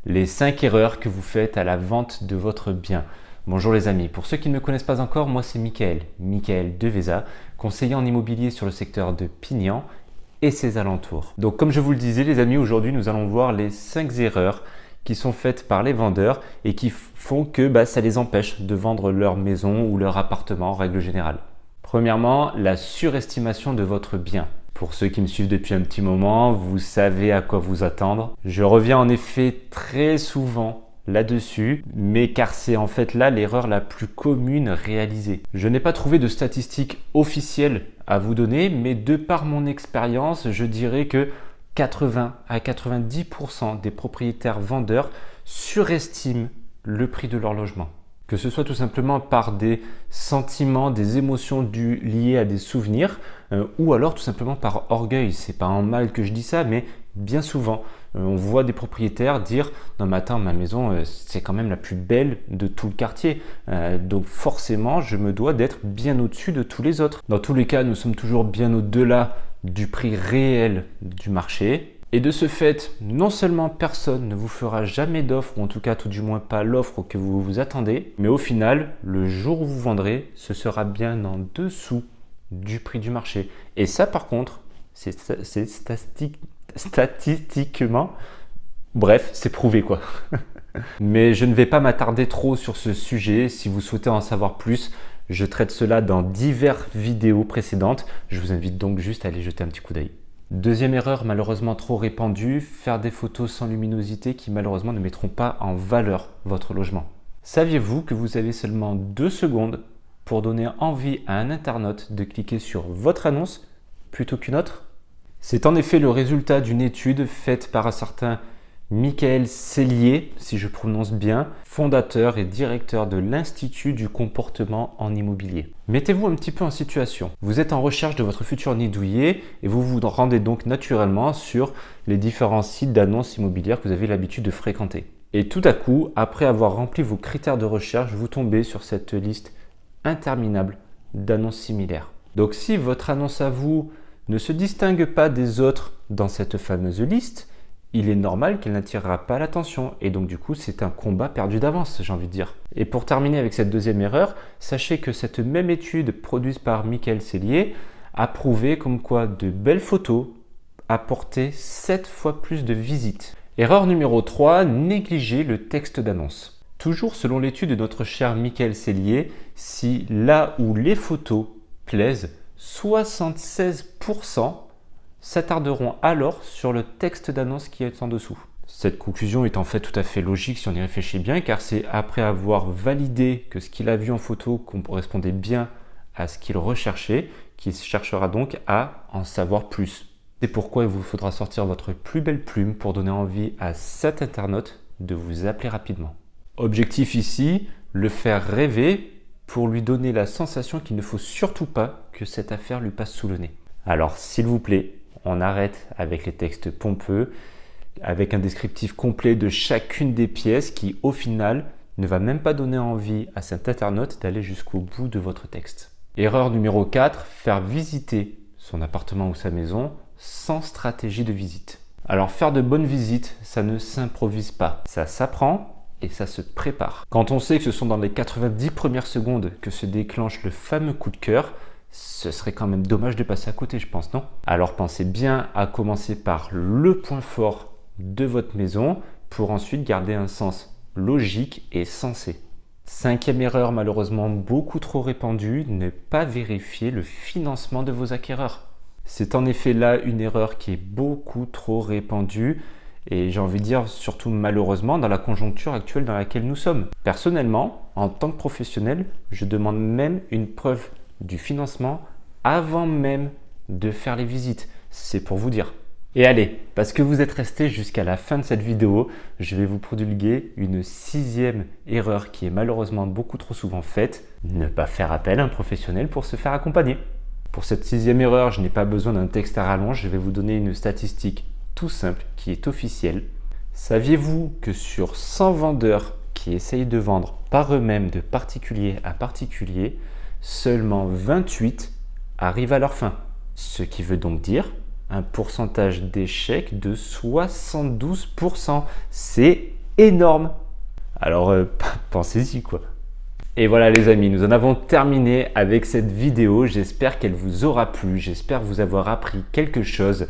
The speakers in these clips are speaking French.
les 5 erreurs que vous faites à la vente de votre bien. Bonjour les amis, pour ceux qui ne me connaissent pas encore, moi c'est Michael Deveza, conseiller en immobilier sur le secteur de Pignan et ses alentours. Donc comme je vous le disais les amis, aujourd'hui nous allons voir les 5 erreurs qui sont faites par les vendeurs et qui font que ça les empêche de vendre leur maison ou leur appartement en règle générale. Premièrement, la surestimation de votre bien. Pour ceux qui me suivent depuis un petit moment, vous savez à quoi vous attendre. Je reviens en effet très souvent là-dessus, mais car c'est en fait là l'erreur la plus commune réalisée. Je n'ai pas trouvé de statistiques officielles à vous donner, mais de par mon expérience, je dirais que 80 à 90% des propriétaires vendeurs surestiment le prix de leur logement. Que ce soit tout simplement par des sentiments, des émotions liées à des souvenirs ou alors tout simplement par orgueil. C'est pas en mal que je dis ça, mais bien souvent, on voit des propriétaires dire « Non mais attends, ma maison, c'est quand même la plus belle de tout le quartier. Donc forcément, je me dois d'être bien au-dessus de tous les autres. » Dans tous les cas, nous sommes toujours bien au-delà du prix réel du marché. Et de ce fait, non seulement personne ne vous fera jamais d'offre, ou en tout cas tout du moins pas l'offre que vous vous attendez, mais au final, le jour où vous vendrez, ce sera bien en dessous du prix du marché. Et ça par contre, c'est statistiquement, bref, c'est prouvé quoi. Mais je ne vais pas m'attarder trop sur ce sujet. Si vous souhaitez en savoir plus, je traite cela dans diverses vidéos précédentes. Je vous invite donc juste à aller jeter un petit coup d'œil. Deuxième erreur malheureusement trop répandue, faire des photos sans luminosité qui malheureusement ne mettront pas en valeur votre logement. Saviez-vous que vous avez seulement 2 secondes pour donner envie à un internaute de cliquer sur votre annonce plutôt qu'une autre? C'est en effet le résultat d'une étude faite par un certain Michael Sellier, si je prononce bien, fondateur et directeur de l'Institut du comportement en immobilier. Mettez-vous un petit peu en situation. Vous êtes en recherche de votre futur nid douillet et vous vous rendez donc naturellement sur les différents sites d'annonces immobilières que vous avez l'habitude de fréquenter. Et tout à coup, après avoir rempli vos critères de recherche, vous tombez sur cette liste interminable d'annonces similaires. Donc si votre annonce à vous ne se distingue pas des autres dans cette fameuse liste, il est normal qu'elle n'attirera pas l'attention et donc du coup c'est un combat perdu d'avance, j'ai envie de dire. Et pour terminer avec cette deuxième erreur, sachez que cette même étude produite par Michael Sellier a prouvé comme quoi de belles photos apportaient 7 fois plus de visites. Erreur numéro 3, négliger le texte d'annonce. Toujours selon l'étude de notre cher Michael Sellier, si là où les photos plaisent, 76% s'attarderont alors sur le texte d'annonce qui est en dessous. Cette conclusion est en fait tout à fait logique si on y réfléchit bien, car c'est après avoir validé que ce qu'il a vu en photo correspondait bien à ce qu'il recherchait, qu'il cherchera donc à en savoir plus. C'est pourquoi il vous faudra sortir votre plus belle plume pour donner envie à cet internaute de vous appeler rapidement. Objectif ici, le faire rêver pour lui donner la sensation qu'il ne faut surtout pas que cette affaire lui passe sous le nez. Alors s'il vous plaît, on arrête avec les textes pompeux, avec un descriptif complet de chacune des pièces qui, au final, ne va même pas donner envie à cet internaute d'aller jusqu'au bout de votre texte. Erreur numéro 4, faire visiter son appartement ou sa maison sans stratégie de visite. Alors faire de bonnes visites, ça ne s'improvise pas, ça s'apprend et ça se prépare. Quand on sait que ce sont dans les 90 premières secondes que se déclenche le fameux coup de cœur, ce serait quand même dommage de passer à côté, je pense, non? Alors pensez bien à commencer par le point fort de votre maison pour ensuite garder un sens logique et sensé. 5e erreur malheureusement beaucoup trop répandue, ne pas vérifier le financement de vos acquéreurs. C'est en effet là une erreur qui est beaucoup trop répandue et j'ai envie de dire surtout malheureusement dans la conjoncture actuelle dans laquelle nous sommes. Personnellement, en tant que professionnel, je demande même une preuve du financement avant même de faire les visites. C'est pour vous dire. Et allez, parce que vous êtes resté jusqu'à la fin de cette vidéo, je vais vous prodiguer une 6e erreur qui est malheureusement beaucoup trop souvent faite, ne pas faire appel à un professionnel pour se faire accompagner. Pour cette 6e erreur, je n'ai pas besoin d'un texte à rallonge, je vais vous donner une statistique tout simple qui est officielle. Saviez-vous que sur 100 vendeurs qui essayent de vendre par eux-mêmes de particulier à particulier, seulement 28 arrivent à leur fin? Ce qui veut donc dire un pourcentage d'échec de 72%. C'est énorme. Alors pensez-y quoi. Et voilà les amis, nous en avons terminé avec cette vidéo. J'espère qu'elle vous aura plu, j'espère vous avoir appris quelque chose.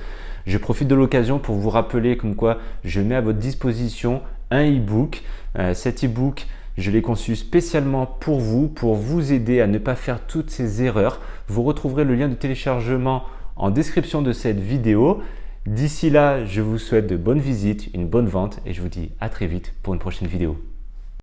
Je profite de l'occasion pour vous rappeler comme quoi je mets à votre disposition un e-book. Cet e-book, je l'ai conçu spécialement pour vous aider à ne pas faire toutes ces erreurs. Vous retrouverez le lien de téléchargement en description de cette vidéo. D'ici là, je vous souhaite de bonnes visites, une bonne vente et je vous dis à très vite pour une prochaine vidéo.